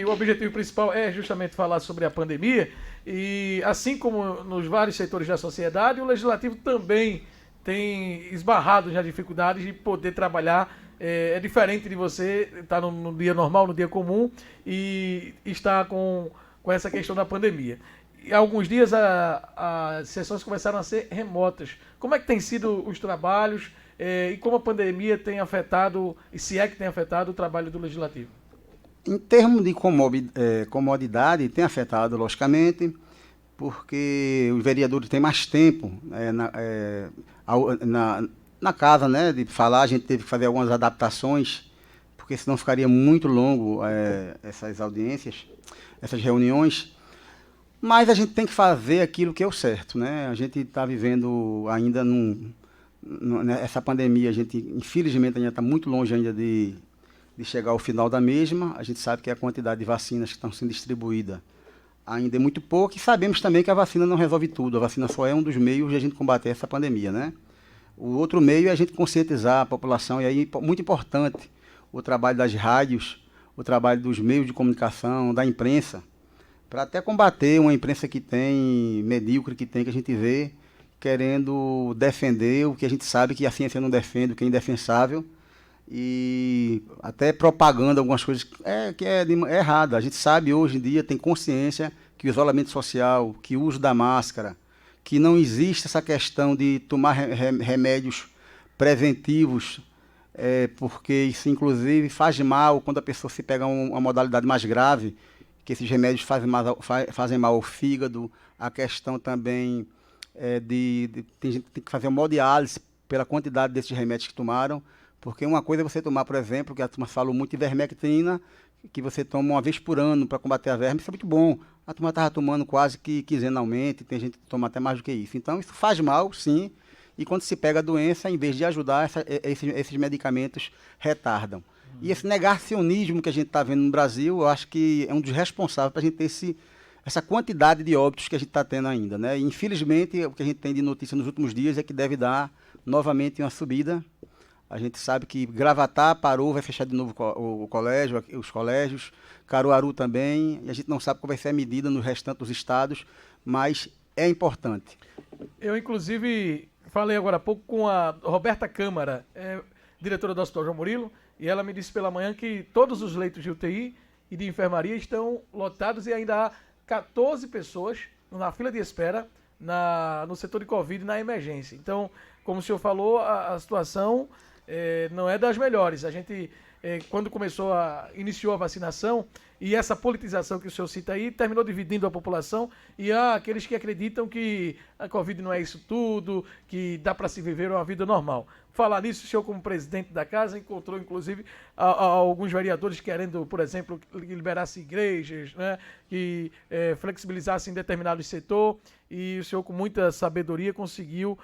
o objetivo principal é justamente falar sobre a pandemia e, assim como nos vários setores da sociedade, o Legislativo também tem esbarrado já dificuldades de poder trabalhar. É diferente de você estar no dia normal, no dia comum e estar com essa questão da pandemia. E há alguns dias as sessões começaram a ser remotas. Como é que tem sido os trabalhos e como a pandemia tem afetado, e se é que tem afetado, o trabalho do Legislativo? Em termos de comodidade, tem afetado, logicamente, porque os vereadores têm mais tempo na casa, né, de falar. A gente teve que fazer algumas adaptações, porque senão ficaria muito longo essas audiências, essas reuniões. Mas a gente tem que fazer aquilo que é o certo, né? A gente está vivendo ainda essa pandemia, a gente infelizmente ainda está muito longe ainda de chegar ao final da mesma. A gente sabe que a quantidade de vacinas que estão sendo distribuídas ainda é muito pouca e sabemos também que a vacina não resolve tudo. A vacina só é um dos meios de a gente combater essa pandemia, né? O outro meio é a gente conscientizar a população, e aí muito importante o trabalho das rádios, o trabalho dos meios de comunicação, da imprensa, para até combater uma imprensa que tem, medíocre que tem, que a gente vê querendo defender o que a gente sabe que a ciência não defende, o que é indefensável, e até propaganda algumas coisas que é errada. A gente sabe hoje em dia, tem consciência que o isolamento social, que o uso da máscara, que não existe essa questão de tomar remédios preventivos, porque isso inclusive faz mal quando a pessoa se pega uma modalidade mais grave, que esses remédios fazem mal ao fígado. A questão também tem gente que tem que fazer hemodiálise pela quantidade desses remédios que tomaram, porque uma coisa é você tomar, por exemplo, que a turma falou muito, ivermectina, que você toma uma vez por ano para combater a verme. Isso é muito bom. A turma estava tomando quase que quinzenalmente, tem gente que toma até mais do que isso. Então isso faz mal, sim, e quando se pega a doença, em vez de ajudar, esses medicamentos retardam. E esse negacionismo que a gente está vendo no Brasil, eu acho que é um dos responsáveis para a gente ter essa quantidade de óbitos que a gente está tendo ainda, né? E, infelizmente, o que a gente tem de notícia nos últimos dias é que deve dar novamente uma subida. A gente sabe que Gravatá parou, vai fechar de novo o colégio, os colégios, Caruaru também, e a gente não sabe qual vai ser a medida no restante dos estados, mas é importante. Eu, inclusive, falei agora há pouco com a Roberta Câmara, diretora do Hospital João Murilo, e ela me disse pela manhã que todos os leitos de UTI e de enfermaria estão lotados e ainda há 14 pessoas na fila de espera no setor de Covid na emergência. Então, como o senhor falou, a situação não é das melhores. A gente, quando iniciou a vacinação, e essa politização que o senhor cita aí, terminou dividindo a população, e há aqueles que acreditam que a Covid não é isso tudo, que dá para se viver uma vida normal. Falar nisso, o senhor, como presidente da casa, encontrou, inclusive, alguns vereadores querendo, por exemplo, liberasse igrejas, né, que flexibilizassem determinado setor, e o senhor, com muita sabedoria, conseguiu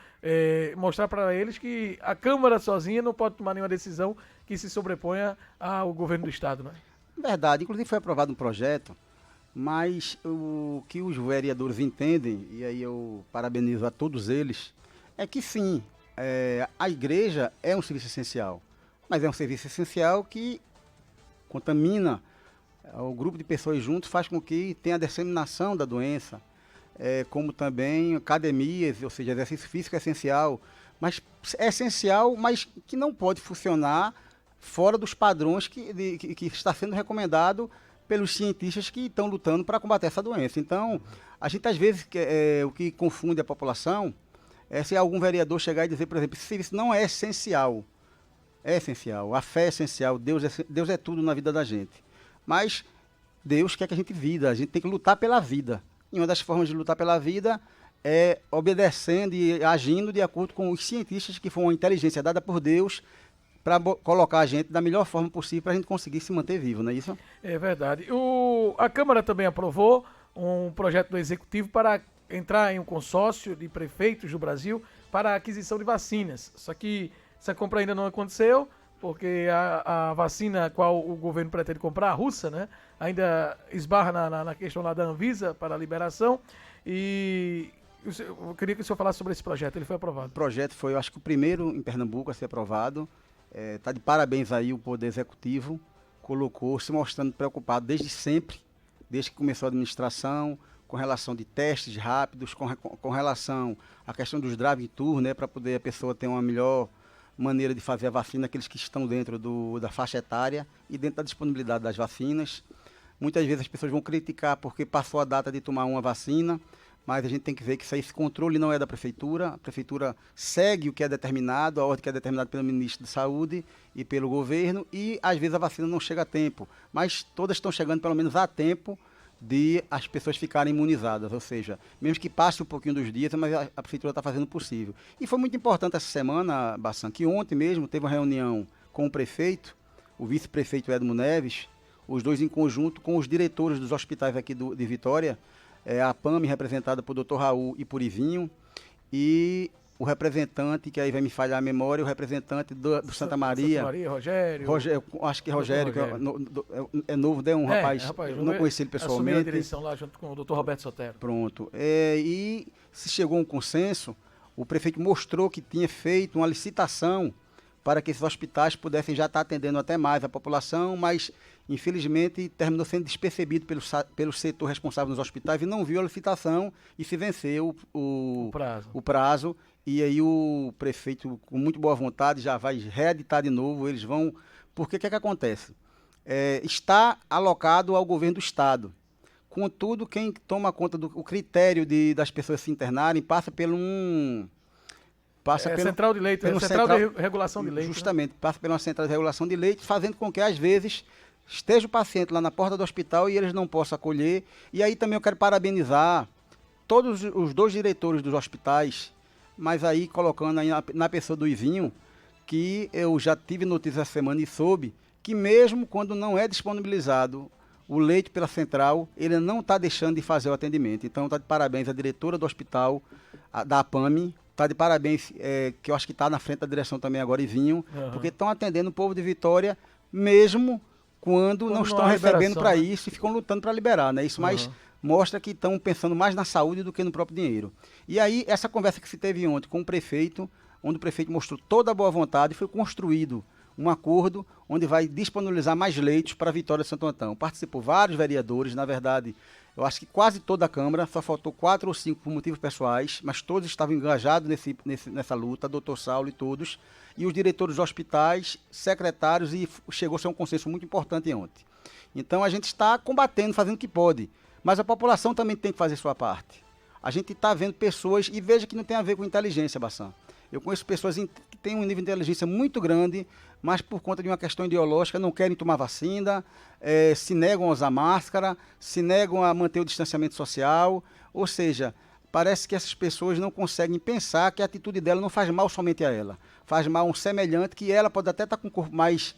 mostrar para eles que a Câmara sozinha não pode tomar nenhuma decisão que se sobreponha ao governo do Estado, né? Verdade, inclusive foi aprovado um projeto, mas o que os vereadores entendem, e aí eu parabenizo a todos eles, é que sim, a igreja é um serviço essencial, mas é um serviço essencial que contamina o grupo de pessoas juntos, faz com que tenha a disseminação da doença, como também academias, ou seja, exercício físico é essencial, mas é essencial, mas que não pode funcionar fora dos padrões que está sendo recomendado pelos cientistas que estão lutando para combater essa doença. Então, a gente às vezes, o que confunde a população é se algum vereador chegar e dizer, por exemplo, esse serviço não é essencial. É essencial, a fé é essencial, Deus é tudo na vida da gente. Mas Deus quer que a gente viva, a gente tem que lutar pela vida. E uma das formas de lutar pela vida é obedecendo e agindo de acordo com os cientistas, que foi uma inteligência dada por Deus, para colocar a gente da melhor forma possível para a gente conseguir se manter vivo, não é isso? É verdade. A Câmara também aprovou um projeto do Executivo para entrar em um consórcio de prefeitos do Brasil para a aquisição de vacinas. Só que essa compra ainda não aconteceu, porque a vacina qual o governo pretende comprar, a russa, né, ainda esbarra na questão lá da Anvisa para a liberação. E eu queria que o senhor falasse sobre esse projeto. Ele foi aprovado. O projeto foi, eu acho que o primeiro em Pernambuco a ser aprovado. Está de parabéns aí o Poder Executivo, colocou, se mostrando preocupado desde sempre, desde que começou a administração, com relação de testes rápidos, com relação à questão dos drive-thru, né, para poder a pessoa ter uma melhor maneira de fazer a vacina, aqueles que estão dentro da faixa etária e dentro da disponibilidade das vacinas. Muitas vezes as pessoas vão criticar porque passou a data de tomar uma vacina, mas a gente tem que ver que esse controle não é da prefeitura. A prefeitura segue o que é determinado, a ordem que é determinada pelo ministro da Saúde e pelo governo, e às vezes a vacina não chega a tempo, mas todas estão chegando pelo menos a tempo de as pessoas ficarem imunizadas, ou seja, mesmo que passe um pouquinho dos dias, mas a prefeitura está fazendo o possível. E foi muito importante essa semana, Bassan, que ontem mesmo teve uma reunião com o prefeito, o vice-prefeito Edmo Neves, os dois em conjunto com os diretores dos hospitais aqui de Vitória, a PAMI representada por Dr. Raul e por Ivinho, e o representante, que aí vai me falhar a memória, o representante do Santa Maria. Santa Maria, Rogério. Acho que Rogério, que é novo, rapaz, eu não conheci ele pessoalmente. Assumiu a direção lá junto com o Dr. Roberto Sotero. Pronto. E se chegou a um consenso, o prefeito mostrou que tinha feito uma licitação para que esses hospitais pudessem já estar atendendo até mais a população, mas infelizmente terminou sendo despercebido pelo setor responsável nos hospitais e não viu a licitação e se venceu o prazo. E aí o prefeito, com muito boa vontade, já vai reeditar de novo, eles vão... Porque o que acontece? Está alocado ao governo do Estado. Contudo, quem toma conta do critério das pessoas se internarem passa pelo central de leito, central de regulação de leito. Justamente, né? Passa pela central de regulação de leito, fazendo com que, às vezes, esteja o paciente lá na porta do hospital e eles não possam acolher. E aí também eu quero parabenizar todos os dois diretores dos hospitais, mas aí colocando aí na pessoa do Ivinho, que eu já tive notícia essa semana e soube que mesmo quando não é disponibilizado o leito pela central, ele não está deixando de fazer o atendimento. Então está de parabéns a diretora do hospital, da APAMI, está de parabéns, que eu acho que está na frente da direção também agora, Ivinho, porque estão atendendo o povo de Vitória, mesmo quando não estão recebendo para isso e ficam lutando para liberar, né? Isso mais mostra que estão pensando mais na saúde do que no próprio dinheiro. E aí, essa conversa que se teve ontem com o prefeito, onde o prefeito mostrou toda a boa vontade, foi construído um acordo onde vai disponibilizar mais leitos para a Vitória de Santo Antão. Participou vários vereadores, na verdade, eu acho que quase toda a Câmara, só faltou 4 ou 5 por motivos pessoais, mas todos estavam engajados nessa luta, doutor Saulo e todos, e os diretores dos hospitais, secretários, e chegou a ser um consenso muito importante ontem. Então a gente está combatendo, fazendo o que pode, mas a população também tem que fazer sua parte. A gente está vendo pessoas, e veja que não tem a ver com inteligência, Bassan. Eu conheço pessoas que têm um nível de inteligência muito grande, mas por conta de uma questão ideológica não querem tomar vacina, se negam a usar máscara, se negam a manter o distanciamento social. Ou seja, parece que essas pessoas não conseguem pensar que a atitude dela não faz mal somente a ela. Faz mal a um semelhante, que ela pode até estar com o corpo mais,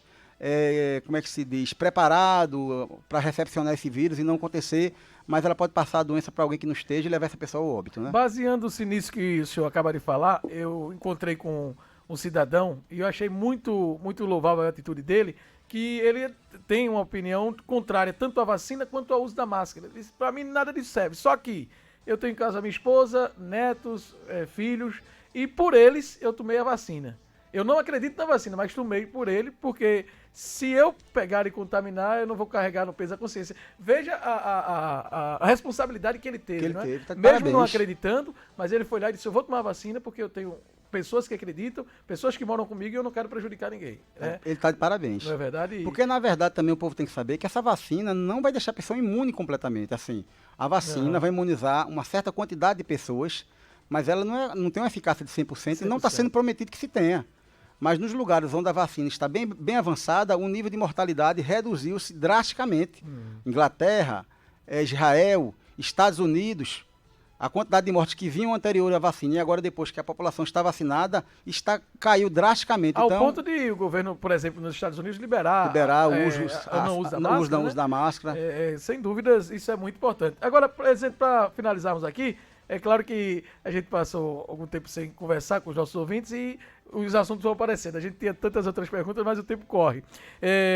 como é que se diz, preparado para recepcionar esse vírus e não acontecer, mas ela pode passar a doença para alguém que não esteja e levar essa pessoa ao óbito, né? Baseando-se nisso que o senhor acaba de falar, eu encontrei com um cidadão e eu achei muito, muito louvável a atitude dele, que ele tem uma opinião contrária tanto à vacina quanto ao uso da máscara. Ele disse, para mim nada disso serve, só que eu tenho em casa minha esposa, netos, filhos, e por eles eu tomei a vacina. Eu não acredito na vacina, mas tomei por ele, porque se eu pegar e contaminar, eu não vou carregar no peso da consciência. Veja a responsabilidade que ele teve, não é? Tá Mesmo parabéns. não acreditando, mas ele foi lá e disse, eu vou tomar a vacina porque eu tenho pessoas que acreditam, pessoas que moram comigo e eu não quero prejudicar ninguém. Né? Ele está de parabéns. Não é verdade? Porque, na verdade, também o povo tem que saber que essa vacina não vai deixar a pessoa imune completamente. Assim, a vacina vai imunizar uma certa quantidade de pessoas, mas ela não tem uma eficácia de 100% e não está sendo prometido que se tenha. Mas nos lugares onde a vacina está bem avançada, o nível de mortalidade reduziu-se drasticamente. Inglaterra, Israel, Estados Unidos, a quantidade de mortes que vinham anterior à vacina e agora depois que a população está vacinada, caiu drasticamente. Ao ponto de o governo, por exemplo, nos Estados Unidos liberar o uso da máscara. Sem dúvidas, isso é muito importante. Agora, por exemplo, para finalizarmos aqui, é claro que a gente passou algum tempo sem conversar com os nossos ouvintes e os assuntos vão aparecendo. A gente tinha tantas outras perguntas, mas o tempo corre.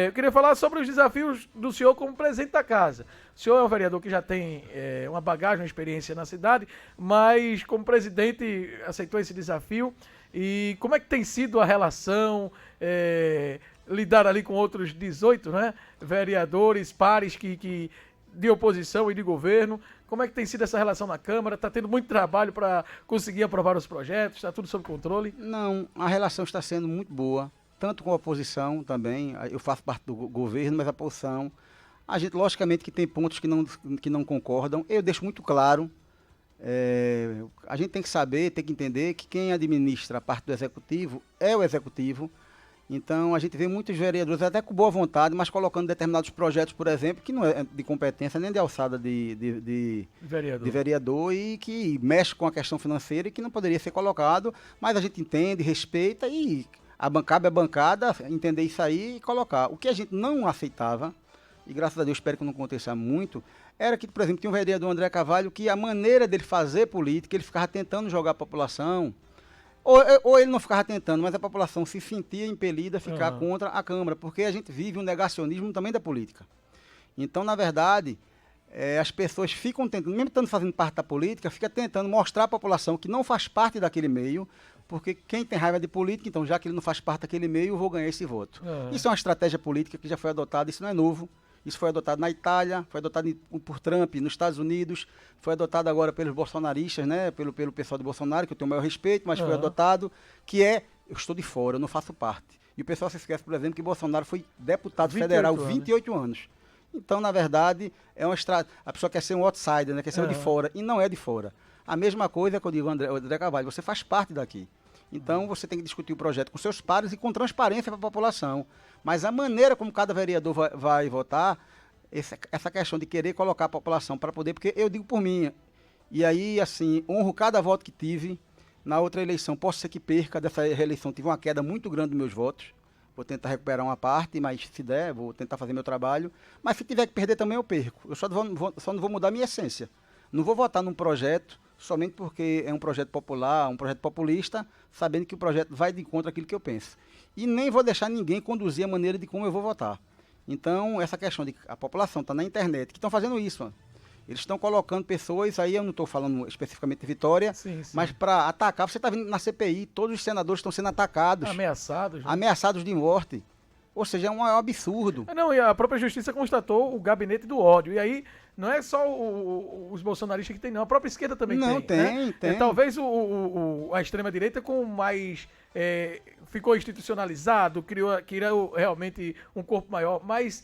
Eu queria falar sobre os desafios do senhor como presidente da casa. O senhor é um vereador que já tem uma bagagem, uma experiência na cidade, mas como presidente aceitou esse desafio. E como é que tem sido a relação lidar ali com outros 18, né? Vereadores, pares de oposição e de governo. Como é que tem sido essa relação na Câmara? Está tendo muito trabalho para conseguir aprovar os projetos? Está tudo sob controle? Não, a relação está sendo muito boa, tanto com a oposição também. Eu faço parte do governo, mas a oposição, a gente, logicamente, que tem pontos que não concordam. Eu deixo muito claro, a gente tem que saber, tem que entender que quem administra a parte do executivo é o executivo. Então, a gente vê muitos vereadores, até com boa vontade, mas colocando determinados projetos, por exemplo, que não é de competência nem de alçada de vereador e que mexe com a questão financeira e que não poderia ser colocado, mas a gente entende, respeita e cabe à bancada entender isso aí e colocar. O que a gente não aceitava, e graças a Deus espero que não aconteça muito, era que, por exemplo, tinha um vereador André Carvalho que a maneira dele fazer política, ele ficava tentando jogar a população. Ou ele não ficava tentando, mas a população se sentia impelida a ficar contra a Câmara, porque a gente vive um negacionismo também da política. Então, na verdade, as pessoas ficam tentando, mesmo estando fazendo parte da política, fica tentando mostrar à população que não faz parte daquele meio, porque quem tem raiva de política, então, já que ele não faz parte daquele meio, eu vou ganhar esse voto. Isso é uma estratégia política que já foi adotada, isso não é novo. Isso foi adotado na Itália, foi adotado por Trump nos Estados Unidos, foi adotado agora pelos bolsonaristas, né, pelo pessoal de Bolsonaro, que eu tenho o maior respeito, mas foi adotado, que eu estou de fora, eu não faço parte. E o pessoal se esquece, por exemplo, que Bolsonaro foi deputado federal 28 anos. Então, na verdade, a pessoa quer ser um outsider, né, quer ser de fora, e não é de fora. A mesma coisa que eu digo, André Carvalho, você faz parte daqui. Então, você tem que discutir o projeto com seus pares e com transparência para a população. Mas a maneira como cada vereador vai votar, essa questão de querer colocar a população para poder, porque eu digo por mim, e aí, assim, honro cada voto que tive. Na outra eleição, posso ser que perca, dessa reeleição tive uma queda muito grande dos meus votos. Vou tentar recuperar uma parte, mas se der, vou tentar fazer meu trabalho. Mas se tiver que perder também, eu perco. Eu só não vou mudar a minha essência. Não vou votar num projeto somente porque é um projeto popular, um projeto populista, sabendo que o projeto vai de encontro àquilo que eu penso. E nem vou deixar ninguém conduzir a maneira de como eu vou votar. Então, essa questão de a população está na internet, que estão fazendo isso, mano. Eles estão colocando pessoas, aí eu não estou falando especificamente de Vitória, mas para atacar, você está vendo na CPI, todos os senadores estão sendo atacados. Ameaçados. Ameaçados de morte. Ou seja, é um absurdo. Não, e a própria justiça constatou o gabinete do ódio. E aí, não é só os bolsonaristas que tem, não. A própria esquerda também tem. Não, tem. Talvez a extrema-direita com mais... ficou institucionalizado, criou realmente um corpo maior, mas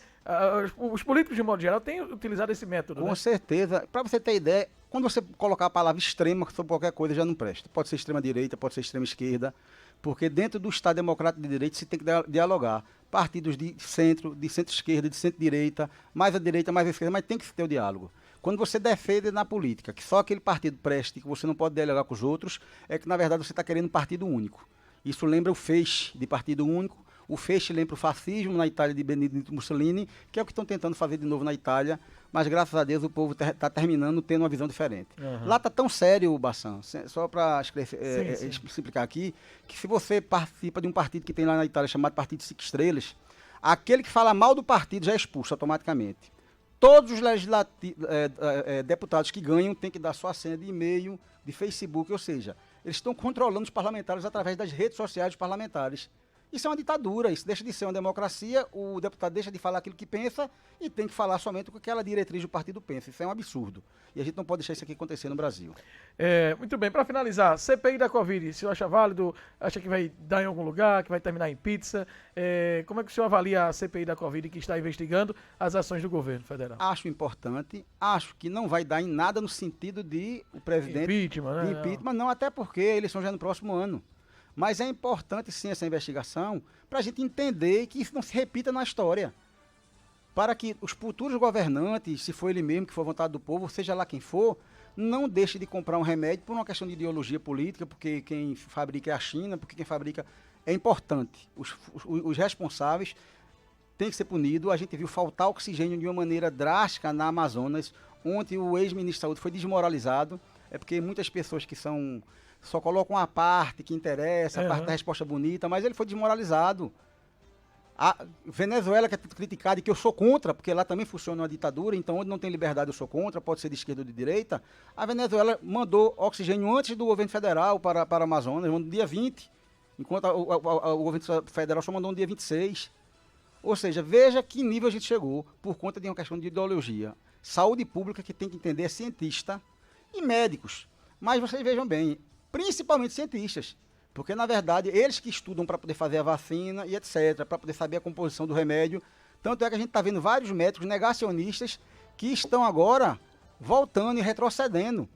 os políticos, de modo geral, têm utilizado esse método. Com certeza. Para você ter ideia, quando você colocar a palavra extrema sobre qualquer coisa, já não presta. Pode ser extrema-direita, pode ser extrema-esquerda, porque dentro do Estado Democrático de Direito se tem que dialogar. Partidos de centro-esquerda, de centro-direita, mais a direita, mais a esquerda, mas tem que ter o diálogo. Quando você defende na política que só aquele partido preste, que você não pode dialogar com os outros, é que na verdade você está querendo um partido único. Isso lembra o feixe de partido único, o feixe lembra o fascismo na Itália de Benito Mussolini, que é o que estão tentando fazer de novo na Itália, mas graças a Deus o povo está terminando tendo uma visão diferente. Lá está tão sério, Bassan, só para explicar aqui, que se você participa de um partido que tem lá na Itália chamado Partido Cinco Estrelas, aquele que fala mal do partido já é expulso automaticamente. Todos os deputados que ganham têm que dar sua senha de e-mail, de Facebook, ou seja, eles estão controlando os parlamentares através das redes sociais dos parlamentares. Isso é uma ditadura, isso deixa de ser uma democracia, o deputado deixa de falar aquilo que pensa e tem que falar somente o que aquela diretriz do partido pensa. Isso é um absurdo. E a gente não pode deixar isso aqui acontecer no Brasil. Muito bem, para finalizar, CPI da Covid, o senhor acha válido, acha que vai dar em algum lugar, que vai terminar em pizza? Como é que o senhor avalia a CPI da Covid que está investigando as ações do governo federal? Acho importante, acho que não vai dar em nada no sentido de o presidente... Impeachment, né? Impeachment, não, até porque eles são já no próximo ano. Mas é importante, sim, essa investigação para a gente entender que isso não se repita na história. Para que os futuros governantes, se for ele mesmo que for vontade do povo, seja lá quem for, não deixe de comprar um remédio por uma questão de ideologia política, porque quem fabrica é a China, porque quem fabrica é importante. Os responsáveis têm que ser punidos. A gente viu faltar oxigênio de uma maneira drástica na Amazonas. Ontem o ex-ministro da Saúde foi desmoralizado. É porque muitas pessoas que só colocam a parte que interessa, a parte da resposta bonita, mas ele foi desmoralizado. A Venezuela, que é criticada e que eu sou contra, porque lá também funciona uma ditadura, então onde não tem liberdade eu sou contra, pode ser de esquerda ou de direita. A Venezuela mandou oxigênio antes do governo federal para a Amazonas, no dia 20, enquanto o governo federal só mandou no dia 26. Ou seja, veja que nível a gente chegou por conta de uma questão de ideologia. Saúde pública que tem que entender é cientista e médicos. Mas vocês vejam bem, principalmente cientistas. Porque, na verdade, eles que estudam para poder fazer a vacina e etc., para poder saber a composição do remédio. Tanto é que a gente está vendo vários médicos negacionistas que estão agora voltando e retrocedendo.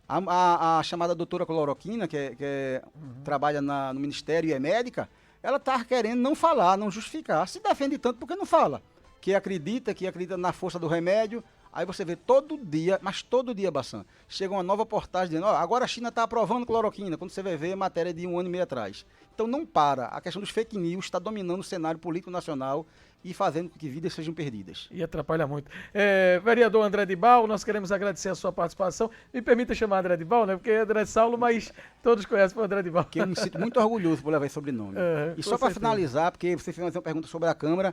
A chamada doutora Cloroquina, que trabalha no Ministério e é médica, ela está querendo não falar, não justificar. Se defende tanto porque não fala. Que acredita na força do remédio. Aí você vê todo dia, mas todo dia, Bassan, chega uma nova portagem dizendo, agora a China está aprovando cloroquina, quando você vai ver matéria de 1 ano e meio atrás. Então não para. A questão dos fake news está dominando o cenário político nacional e fazendo com que vidas sejam perdidas. E atrapalha muito. Vereador André de Bal, nós queremos agradecer a sua participação. Me permita chamar André de Bal, né? Porque é André Saulo, mas todos conhecem o André de Bal. Que eu me sinto muito orgulhoso por levar esse sobrenome. E só para finalizar, porque você fez uma pergunta sobre a Câmara,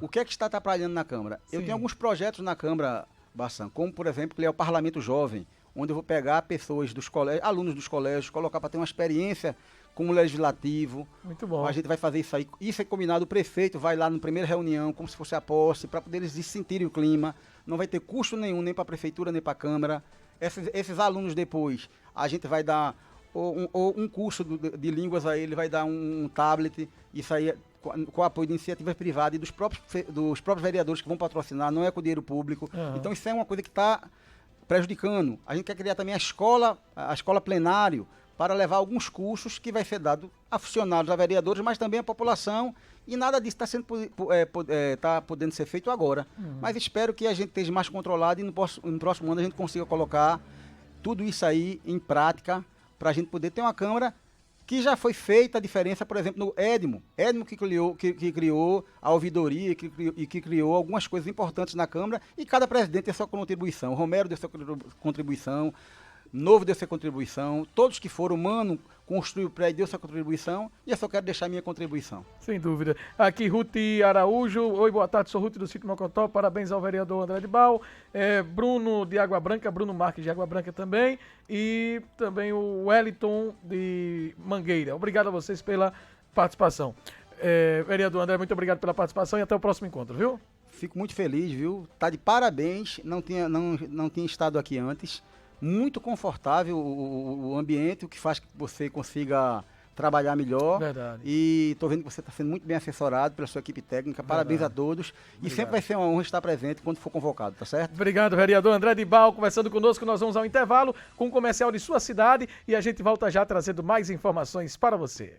o que é que está atrapalhando na Câmara? Sim. Eu tenho alguns projetos na Câmara, Bassan, como por exemplo, que é o Parlamento Jovem, onde eu vou pegar pessoas dos colégios, alunos dos colégios, colocar para ter uma experiência como legislativo. Muito bom. A gente vai fazer isso aí. Isso é combinado, o prefeito vai lá na primeira reunião, como se fosse a posse, para poder eles sentirem o clima. Não vai ter custo nenhum, nem para a prefeitura, nem para a Câmara. Esses alunos depois, a gente vai dar um curso de línguas a ele, vai dar um tablet, isso aí com o apoio de iniciativas privadas e dos próprios vereadores que vão patrocinar, não é com o dinheiro público. Então isso é uma coisa que está prejudicando. A gente quer criar também a escola plenário, para levar alguns cursos que vai ser dado a funcionários, a vereadores, mas também à população, e nada disso está podendo ser feito agora. Mas espero que a gente esteja mais controlado e no próximo ano a gente consiga colocar tudo isso aí em prática, para a gente poder ter uma Câmara que já foi feita a diferença, por exemplo, no Edmo que criou a ouvidoria e que criou algumas coisas importantes na Câmara, e cada presidente tem sua contribuição. O Romero deu sua contribuição, Novo deu sua contribuição, todos que foram, Mano construiu o prédio, deu sua contribuição, e eu só quero deixar minha contribuição. Sem dúvida. Aqui, Ruth Araújo. Oi, boa tarde, sou Ruth do Sítio Mocotó, parabéns ao vereador André de Bal. Bruno de Água Branca, Bruno Marques de Água Branca também, e também o Wellington de Mangueira. Obrigado a vocês pela participação. Vereador André, muito obrigado pela participação e até o próximo encontro, viu? Fico muito feliz, viu? Tá de parabéns, não tinha estado aqui antes. Muito confortável o ambiente, o que faz que você consiga trabalhar melhor. Verdade. E estou vendo que você está sendo muito bem assessorado pela sua equipe técnica. Parabéns a todos. Obrigado. E sempre vai ser uma honra estar presente quando for convocado, tá certo? Obrigado, vereador André de Bal, conversando conosco. Nós vamos ao intervalo com o comercial de sua cidade e a gente volta já trazendo mais informações para você.